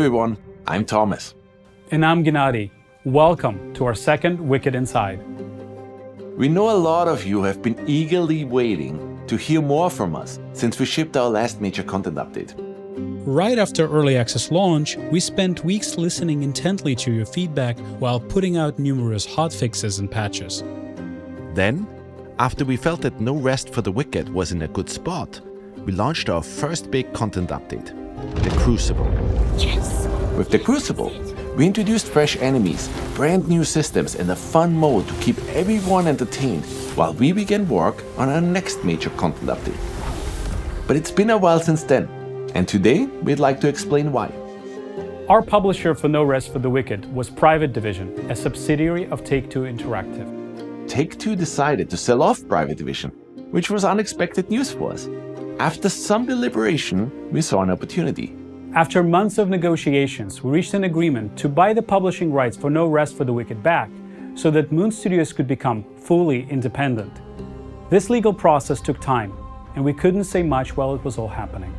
everyone, I'm Thomas. And I'm Gennady. Welcome to our second Wicked Inside. We know a lot of you have been eagerly waiting to hear more from us since we shipped our last major content update. Right after early access launch, we spent weeks listening intently to your feedback while putting out numerous hotfixes and patches. Then, after we felt that No Rest for the Wicked was in a good spot, we launched our first big content update, the Crucible. Yes! With the Crucible, we introduced fresh enemies, brand new systems and a fun mode to keep everyone entertained while we began work on our next major content update. But it's been a while since then, and today we'd like to explain why. Our publisher for No Rest for the Wicked was Private Division, a subsidiary of Take-Two Interactive. Take-Two decided to sell off Private Division, which was unexpected news for us. After some deliberation, we saw an opportunity. After months of negotiations, we reached an agreement to buy the publishing rights for No Rest for the Wicked back, so that Moon Studios could become fully independent. This legal process took time, and we couldn't say much while it was all happening.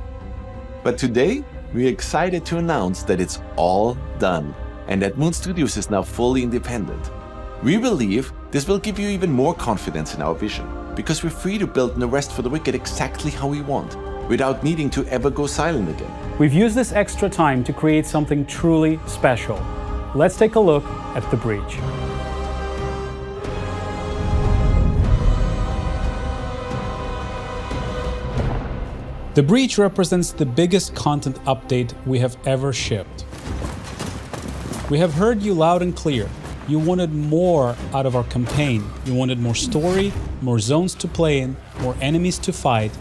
But today, we're excited to announce that it's all done, and that Moon Studios is now fully independent. We believe this will give you even more confidence in our vision, because we're free to build No Rest for the Wicked exactly how we want, without needing to ever go silent again. We've used this extra time to create something truly special. Let's take a look at the breach. The breach represents the biggest content update we have ever shipped. We have heard you loud and clear. You wanted more out of our campaign. You wanted more story, more zones to play in, more enemies to fight,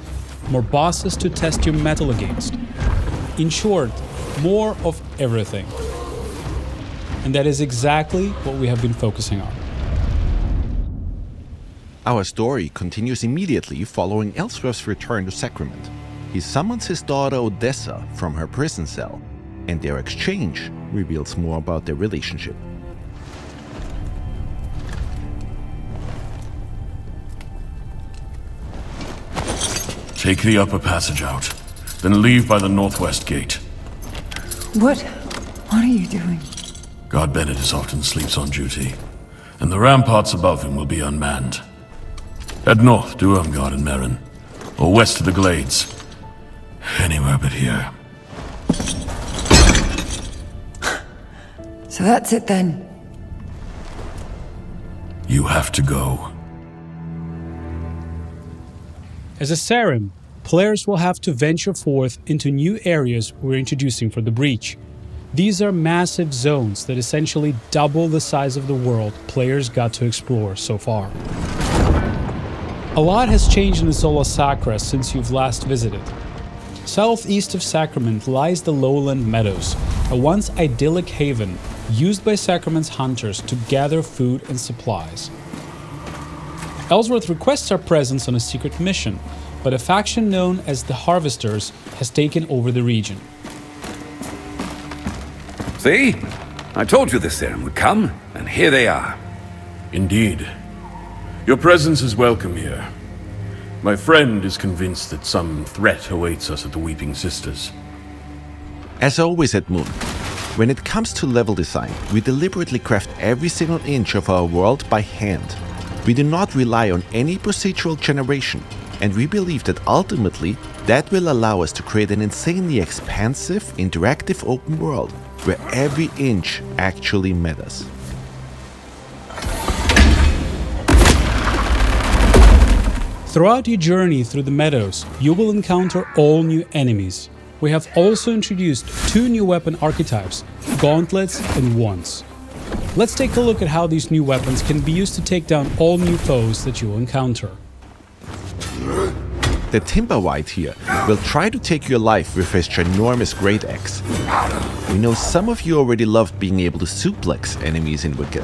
more bosses to test your mettle against. In short, more of everything. And that is exactly what we have been focusing on. Our story continues immediately following Ellsworth's return to Sacrament. He summons his daughter Odessa from her prison cell, and their exchange reveals more about their relationship. Take the upper passage out, then leave by the northwest gate. What are you doing? God Benedict often sleeps on duty, and the ramparts above him will be unmanned. Head north to Irmgard and Merin, or west to the Glades. Anywhere but here. So that's it then. You have to go. As a Sarim, players will have to venture forth into new areas we're introducing for the breach. These are massive zones that essentially double the size of the world players got to explore so far. A lot has changed in the Zola Sacra since you've last visited. Southeast of Sacrament lies the Lowland Meadows, a once idyllic haven used by Sacrament's hunters to gather food and supplies. Ellsworth requests our presence on a secret mission, but a faction known as the Harvesters has taken over the region. See? I told you this Sarim would come, and here they are. Indeed. Your presence is welcome here. My friend is convinced that some threat awaits us at the Weeping Sisters. As always at Moon, when it comes to level design, we deliberately craft every single inch of our world by hand. We do not rely on any procedural generation, and we believe that ultimately that will allow us to create an insanely expansive, interactive open world where every inch actually matters. Throughout your journey through the meadows, you will encounter all new enemies. We have also introduced 2 new weapon archetypes, gauntlets and wands. Let's take a look at how these new weapons can be used to take down all new foes that you'll encounter. The Timberwhite here will try to take your life with his ginormous great axe. We know some of you already loved being able to suplex enemies in Wicked.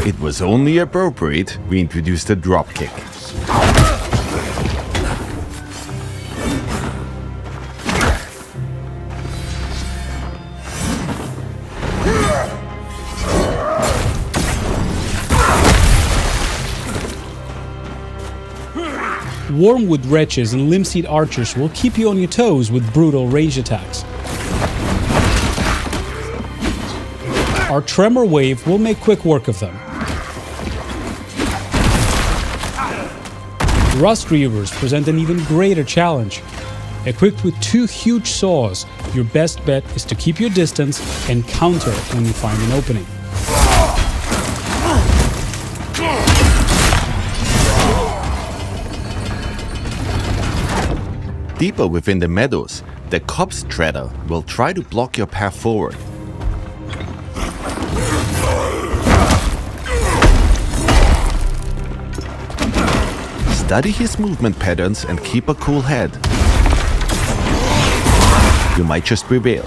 It was only appropriate we introduced a dropkick. Wormwood wretches and Limseed archers will keep you on your toes with brutal ranged attacks. Our Tremor Wave will make quick work of them. Rust Reavers present an even greater challenge. Equipped with 2 huge saws, your best bet is to keep your distance and counter when you find an opening. Deeper within the meadows, the Copse Treader will try to block your path forward. Study his movement patterns and keep a cool head. You might just prevail.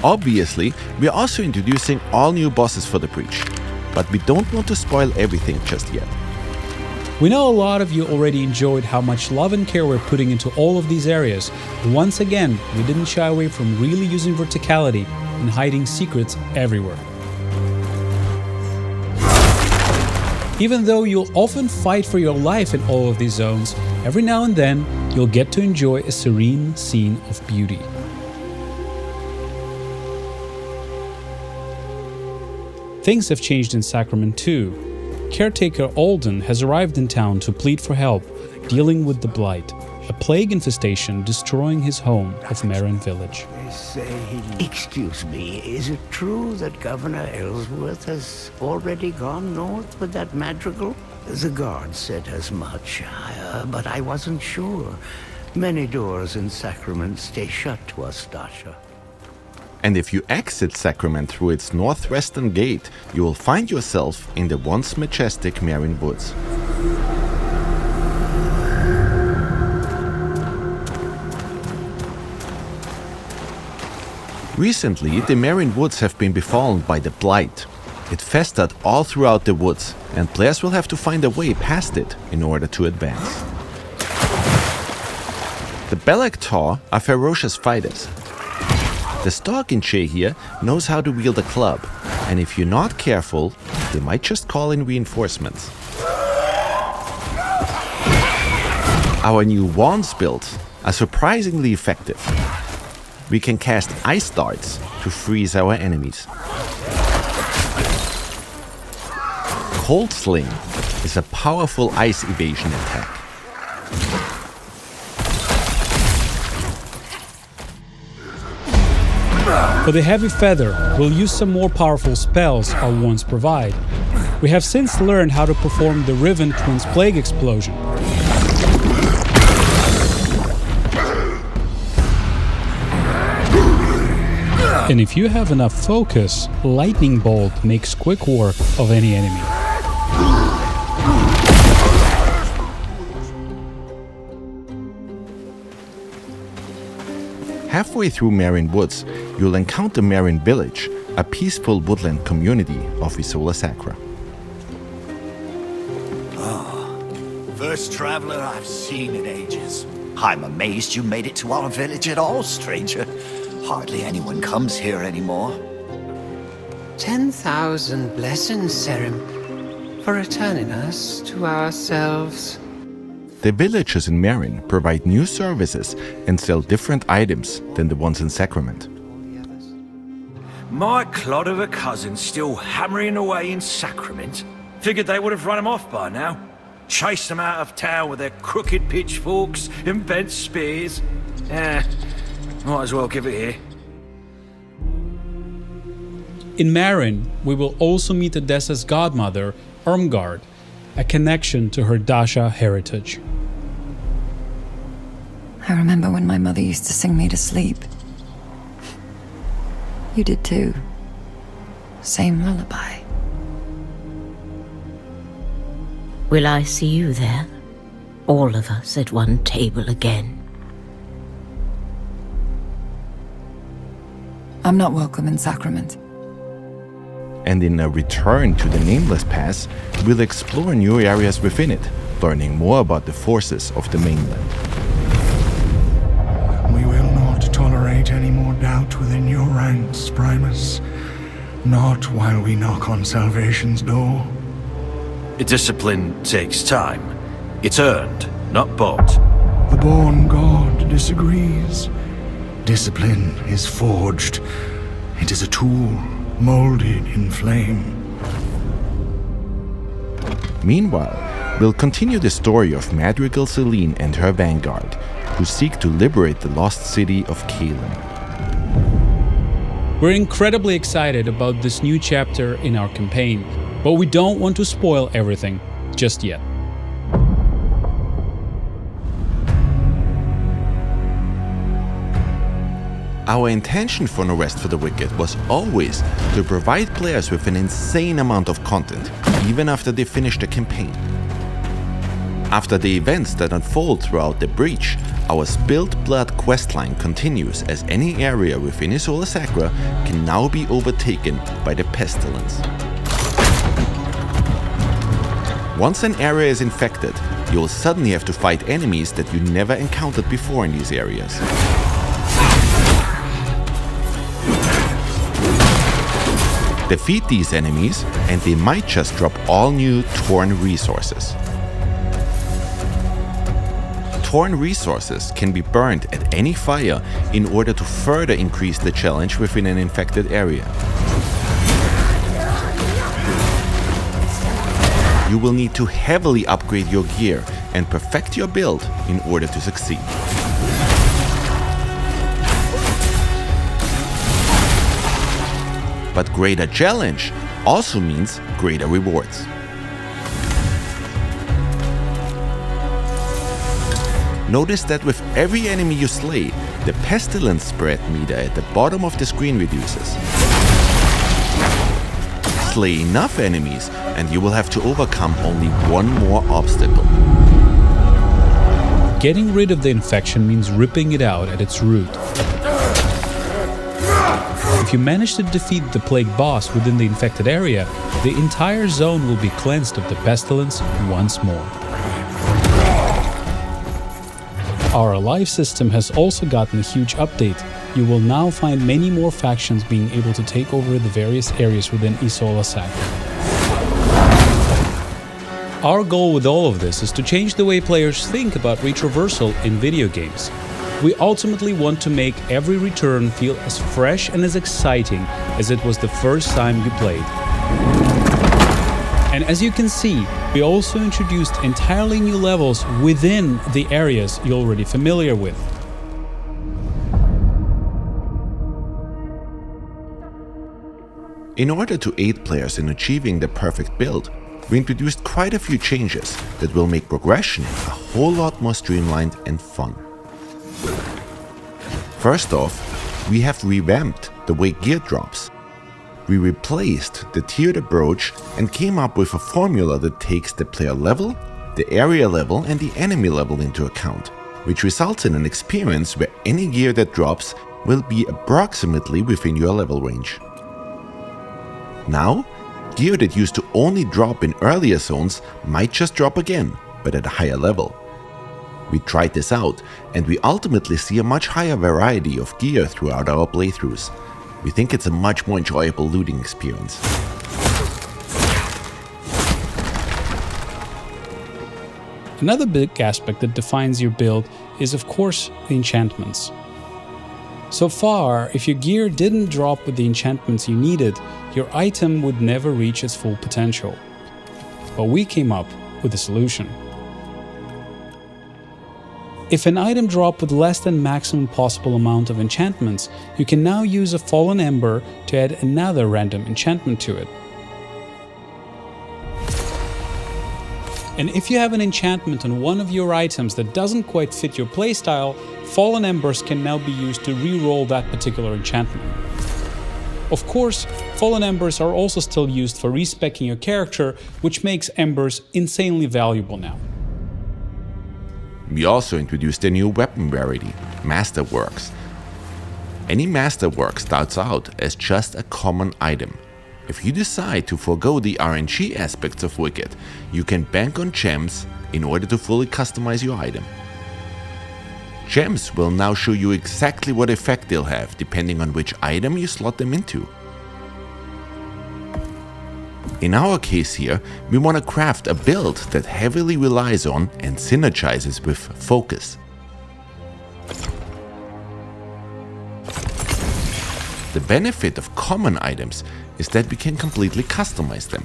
Obviously, we are also introducing all new bosses for the Breach, but we don't want to spoil everything just yet. We know a lot of you already enjoyed how much love and care we're putting into all of these areas. Once again, we didn't shy away from really using verticality and hiding secrets everywhere. Even though you'll often fight for your life in all of these zones, every now and then you'll get to enjoy a serene scene of beauty. Things have changed in Sacrament too. Caretaker Alden has arrived in town to plead for help dealing with the Blight, a plague infestation destroying his home of Marin Village. Excuse me, is it true that Governor Ellsworth has already gone north with that madrigal? The guard said as much, but I wasn't sure. Many doors in Sacrament stay shut to us, Dasha. And if you exit Sacrament through its northwestern gate, you will find yourself in the once majestic Marin Woods. Recently, the Marin Woods have been befallen by the Blight. It festered all throughout the woods, and players will have to find a way past it in order to advance. The Belak Tor are ferocious fighters. The Stalkinche here knows how to wield a club, and if you're not careful, they might just call in reinforcements. Our new wands builds are surprisingly effective. We can cast ice darts to freeze our enemies. Cold Sling is a powerful ice evasion attack. For the Heavy Feather, we'll use some more powerful spells our wands provide. We have since learned how to perform the Riven Twins Plague Explosion. And if you have enough focus, Lightning Bolt makes quick work of any enemy. Halfway through Marin Woods, you'll encounter Marin Village, a peaceful woodland community of Isola Sacra. First traveler I've seen in ages. I'm amazed you made it to our village at all, stranger. Hardly anyone comes here anymore. 10,000 blessings, Serim, for returning us to ourselves. The villagers in Marin provide new services and sell different items than the ones in Sacrament. My clod of a cousin's still hammering away in Sacrament. Figured they would have run him off by now. Chased them out of town with their crooked pitchforks and bent spears. Might as well give it here. In Marin, we will also meet Odessa's godmother, Irmgard, a connection to her Dasha heritage. I remember when my mother used to sing me to sleep. You did too. Same lullaby. Will I see you there? All of us at one table again? I'm not welcome in Sacrament. And in a return to the Nameless Pass, we'll explore new areas within it, learning more about the forces of the mainland. We will not tolerate any more doubt within your ranks, Primus. Not while we knock on salvation's door. Discipline takes time. It's earned, not bought. The born god disagrees. Discipline is forged. It is a tool, molded in flame. Meanwhile, we'll continue the story of Madrigal Celine and her vanguard, who seek to liberate the lost city of Kalen. We're incredibly excited about this new chapter in our campaign, but we don't want to spoil everything just yet. Our intention for No Rest for the Wicked was always to provide players with an insane amount of content, even after they finish the campaign. After the events that unfold throughout the Breach, our Spilled Blood questline continues as any area within Isola Sacra can now be overtaken by the Pestilence. Once an area is infected, you'll suddenly have to fight enemies that you never encountered before in these areas. Defeat these enemies, and they might just drop all new Torn resources. Torn resources can be burned at any fire in order to further increase the challenge within an infected area. You will need to heavily upgrade your gear and perfect your build in order to succeed. But greater challenge also means greater rewards. Notice that with every enemy you slay, the Pestilence spread meter at the bottom of the screen reduces. Slay enough enemies and you will have to overcome only one more obstacle. Getting rid of the infection means ripping it out at its root. If you manage to defeat the plague boss within the infected area, the entire zone will be cleansed of the pestilence once more. Our Alive system has also gotten a huge update. You will now find many more factions being able to take over the various areas within Isola Sacra. Our goal with all of this is to change the way players think about retraversal in video games. We ultimately want to make every return feel as fresh and as exciting as it was the first time you played. And as you can see, we also introduced entirely new levels within the areas you're already familiar with. In order to aid players in achieving the perfect build, we introduced quite a few changes that will make progression a whole lot more streamlined and fun. First off, we have revamped the way gear drops. We replaced the tiered approach and came up with a formula that takes the player level, the area level and the enemy level into account, which results in an experience where any gear that drops will be approximately within your level range. Now, gear that used to only drop in earlier zones might just drop again, but at a higher level. We tried this out, and we ultimately see a much higher variety of gear throughout our playthroughs. We think it's a much more enjoyable looting experience. Another big aspect that defines your build is, of course, the enchantments. So far, if your gear didn't drop with the enchantments you needed, your item would never reach its full potential. But we came up with a solution. If an item dropped with less than maximum possible amount of enchantments, you can now use a Fallen Ember to add another random enchantment to it. And if you have an enchantment on one of your items that doesn't quite fit your playstyle, Fallen Embers can now be used to re-roll that particular enchantment. Of course, Fallen Embers are also still used for respeccing your character, which makes Embers insanely valuable now. We also introduced a new weapon rarity, Masterworks. Any Masterwork starts out as just a common item. If you decide to forego the RNG aspects of Wicked, you can bank on gems in order to fully customize your item. Gems will now show you exactly what effect they'll have depending on which item you slot them into. In our case here, we want to craft a build that heavily relies on and synergizes with focus. The benefit of common items is that we can completely customize them.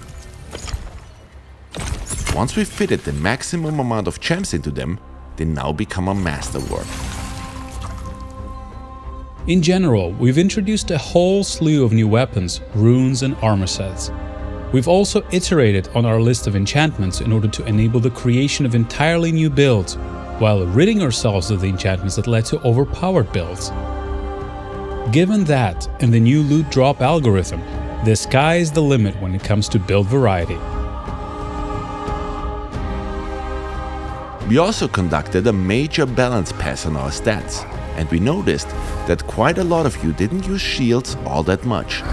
Once we've fitted the maximum amount of gems into them, they now become a masterwork. In general, we've introduced a whole slew of new weapons, runes and armor sets. We've also iterated on our list of enchantments in order to enable the creation of entirely new builds, while ridding ourselves of the enchantments that led to overpowered builds. Given that and the new loot drop algorithm, the sky is the limit when it comes to build variety. We also conducted a major balance pass on our stats, and we noticed that quite a lot of you didn't use shields all that much.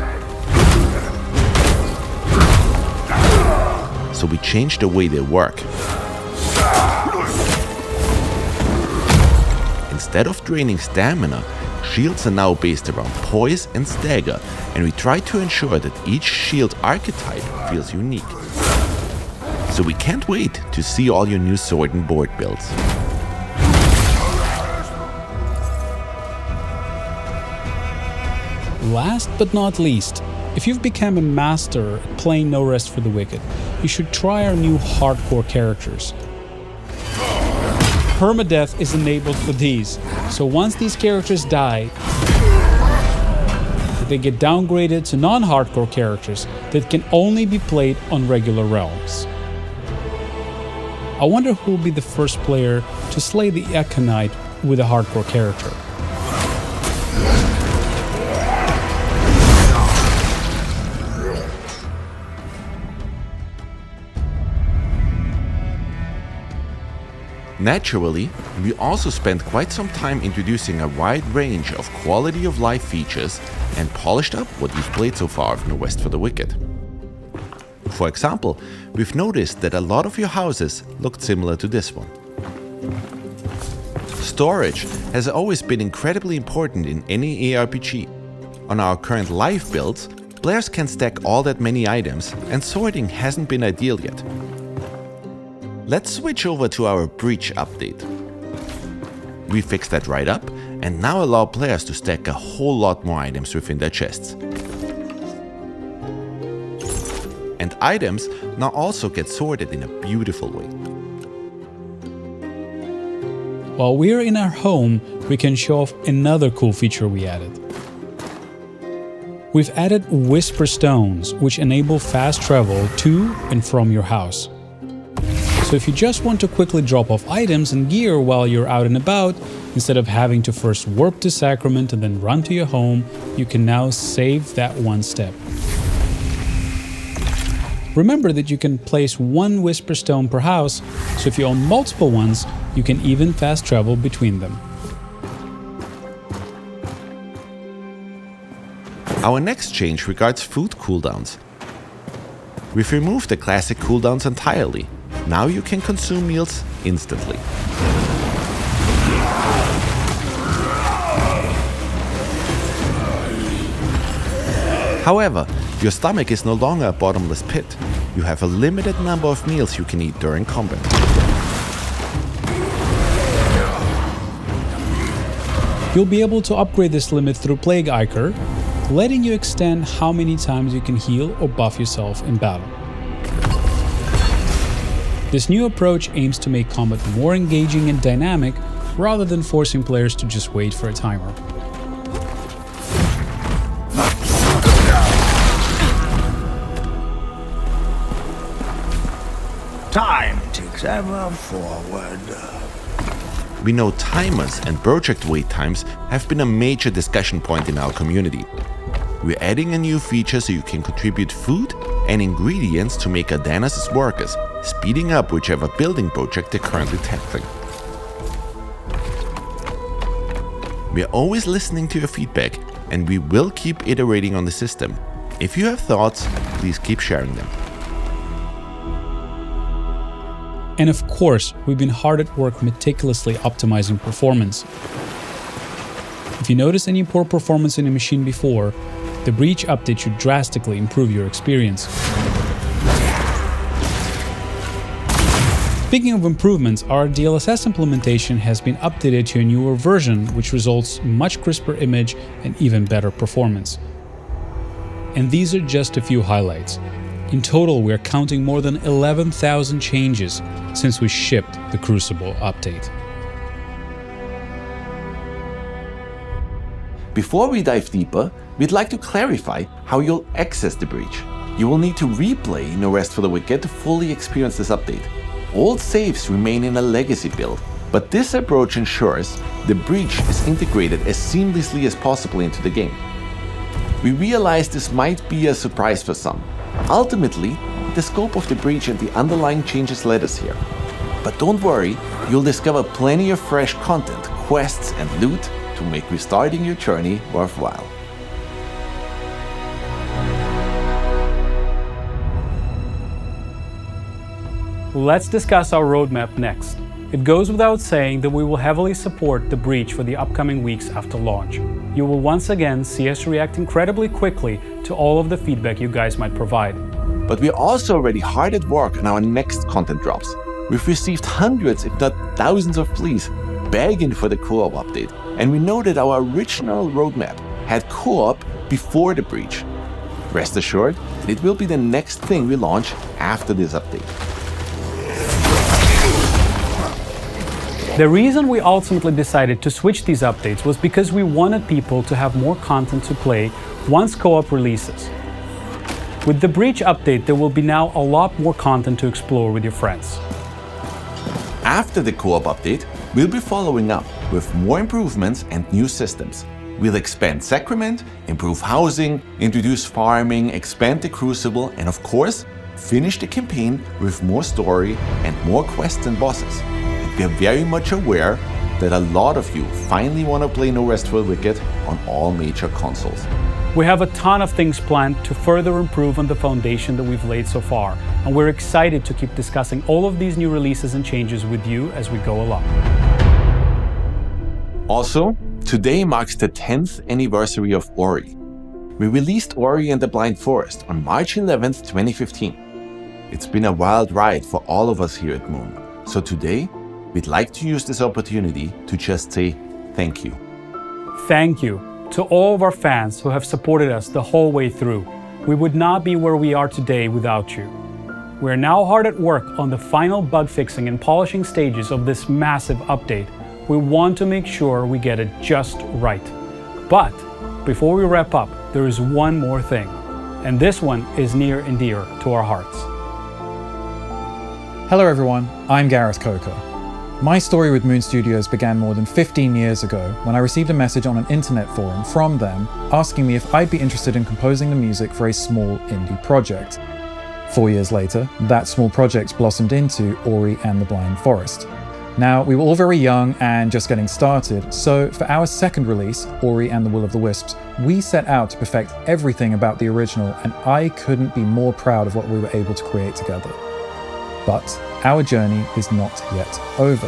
So we changed the way they work. Instead of draining stamina, shields are now based around poise and stagger, and we try to ensure that each shield archetype feels unique. So we can't wait to see all your new sword and board builds. Last but not least, if you've become a master at playing No Rest for the Wicked, you should try our new hardcore characters. Permadeath is enabled for these, so once these characters die, they get downgraded to non-hardcore characters that can only be played on regular realms. I wonder who will be the first player to slay the Aconite with a hardcore character. Naturally, we also spent quite some time introducing a wide range of quality of life features and polished up what you've played so far of No Rest for the Wicked. For example, we've noticed that a lot of your houses looked similar to this one. Storage has always been incredibly important in any ARPG. On our current live builds, players can stack all that many items, and sorting hasn't been ideal yet. Let's switch over to our Breach update. We fixed that right up and now allow players to stack a whole lot more items within their chests. And items now also get sorted in a beautiful way. While we're in our home, we can show off another cool feature we added. We've added Whisper Stones, which enable fast travel to and from your house. So if you just want to quickly drop off items and gear while you're out and about, instead of having to first warp to Sacrament and then run to your home, you can now save that one step. Remember that you can place one Whisper Stone per house, so if you own multiple ones, you can even fast travel between them. Our next change regards food cooldowns. We've removed the classic cooldowns entirely. Now you can consume meals instantly. However, your stomach is no longer a bottomless pit. You have a limited number of meals you can eat during combat. You'll be able to upgrade this limit through Plague Ichor, letting you extend how many times you can heal or buff yourself in battle. This new approach aims to make combat more engaging and dynamic, rather than forcing players to just wait for a timer. Time ticks ever forward. We know timers and project wait times have been a major discussion point in our community. We're adding a new feature so you can contribute food and ingredients to make Adanas' workers, speeding up whichever building project they're currently tackling. We are always listening to your feedback, and we will keep iterating on the system. If you have thoughts, please keep sharing them. And of course, we've been hard at work meticulously optimizing performance. If you notice any poor performance in a machine before, the Breach update should drastically improve your experience. Speaking of improvements, our DLSS implementation has been updated to a newer version, which results in much crisper image and even better performance. And these are just a few highlights. In total, we are counting more than 11,000 changes since we shipped the Crucible update. Before we dive deeper, we'd like to clarify how you'll access the breach. You will need to replay No Rest for the Wicked to fully experience this update. Old saves remain in a legacy build, but this approach ensures the breach is integrated as seamlessly as possible into the game. We realize this might be a surprise for some. Ultimately, the scope of the breach and the underlying changes led us here. But don't worry, you'll discover plenty of fresh content, quests and loot to make restarting your journey worthwhile. Let's discuss our roadmap next. It goes without saying that we will heavily support the breach for the upcoming weeks after launch. You will once again see us react incredibly quickly to all of the feedback you guys might provide. But we're also already hard at work on our next content drops. We've received hundreds, if not thousands of pleas begging for the co-op update, and we know that our original roadmap had co-op before the breach. Rest assured, it will be the next thing we launch after this update. The reason we ultimately decided to switch these updates was because we wanted people to have more content to play once co-op releases. With the Breach update, there will be now a lot more content to explore with your friends. After the co-op update, we'll be following up with more improvements and new systems. We'll expand Sacrament, improve housing, introduce farming, expand the Crucible, and of course, finish the campaign with more story and more quests and bosses. We are very much aware that a lot of you finally want to play No Rest for the Wicked on all major consoles. We have a ton of things planned to further improve on the foundation that we've laid so far, and we're excited to keep discussing all of these new releases and changes with you as we go along. Also, today marks the 10th anniversary of Ori. We released Ori and the Blind Forest on March 11th, 2015. It's been a wild ride for all of us here at Moon, so today, we'd like to use this opportunity to just say thank you. Thank you to all of our fans who have supported us the whole way through. We would not be where we are today without you. We're now hard at work on the final bug fixing and polishing stages of this massive update. We want to make sure we get it just right. But before we wrap up, there is one more thing, and this one is near and dear to our hearts. Hello everyone, I'm Gareth Coker. My story with Moon Studios began more than 15 years ago when I received a message on an internet forum from them asking me if I'd be interested in composing the music for a small indie project. 4 years later, that small project blossomed into Ori and the Blind Forest. Now, we were all very young and just getting started, so for our second release, Ori and the Will of the Wisps, we set out to perfect everything about the original, and I couldn't be more proud of what we were able to create together. But our journey is not yet over.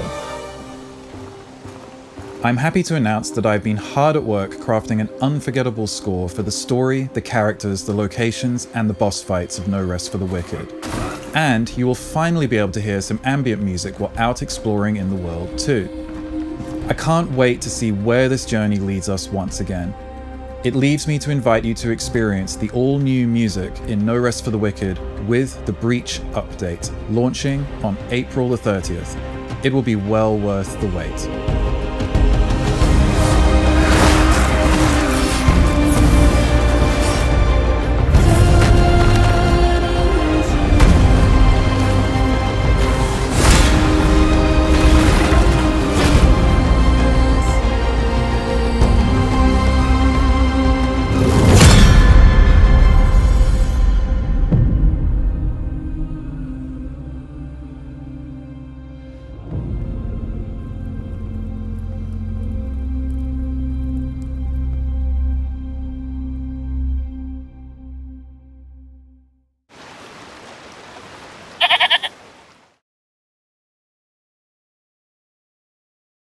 I'm happy to announce that I've been hard at work crafting an unforgettable score for the story, the characters, the locations, and the boss fights of No Rest for the Wicked. And you will finally be able to hear some ambient music while out exploring in the world too. I can't wait to see where this journey leads us once again. It leaves me to invite you to experience the all-new music in No Rest for the Wicked with the Breach update, launching on April the 30th. It will be well worth the wait.